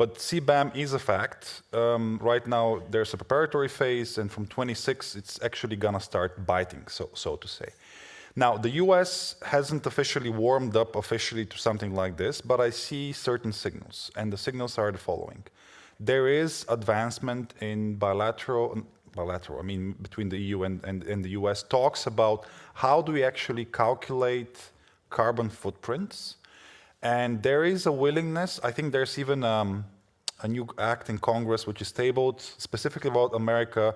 But CBAM is a fact. Right now, there's a preparatory phase, and from 26, it's actually going to start biting, so to say. Now, the US hasn't officially warmed up officially to something like this, but I see certain signals, and the signals are the following. There is advancement in bilateral, I mean, between the EU and the US, talks about how do we actually calculate carbon footprints. And there is a willingness, I think there's even a new act in Congress which is tabled specifically about America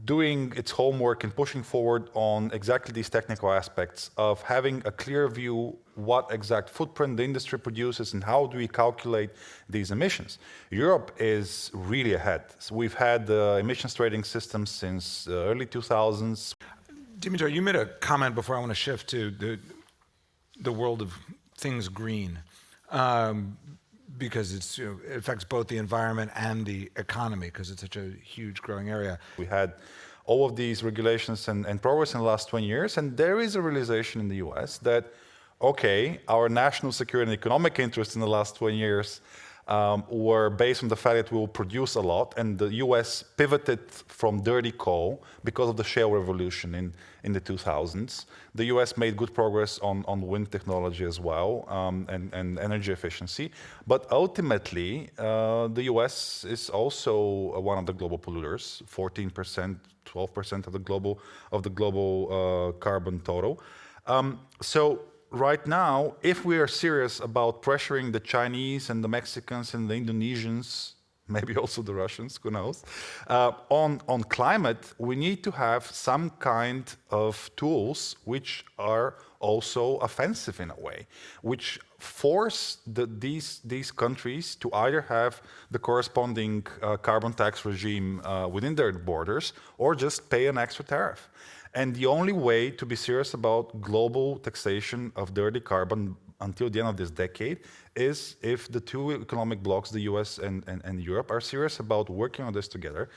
doing its homework and pushing forward on exactly these technical aspects of having a clear view what exact footprint the industry produces and how do we calculate these emissions. Europe is really ahead. So we've had the emissions trading system since the early 2000s. Dimitar, you made a comment before. I want to shift to the world of things green, because it's, it affects both the environment and the economy, because it's such a huge growing area. We had all of these regulations and progress in the last 20 years, and there is a realization in the US that, okay, our national security and economic interests in the last 20 years were based on the fact that we will produce a lot, and the US pivoted from dirty coal because of the shale revolution in the 2000s. The US made good progress on wind technology as well, and energy efficiency. But ultimately, the US is also one of the global polluters, 14%, 12% of the global carbon total. So right now, if we are serious about pressuring the Chinese and the Mexicans and the Indonesians, maybe also the Russians, who knows, on climate, we need to have some kind of tools which are also offensive in a way, which force these countries to either have the corresponding carbon tax regime within their borders or just pay an extra tariff. And the only way to be serious about global taxation of dirty carbon until the end of this decade is if the two economic blocs, the US and Europe, are serious about working on this together.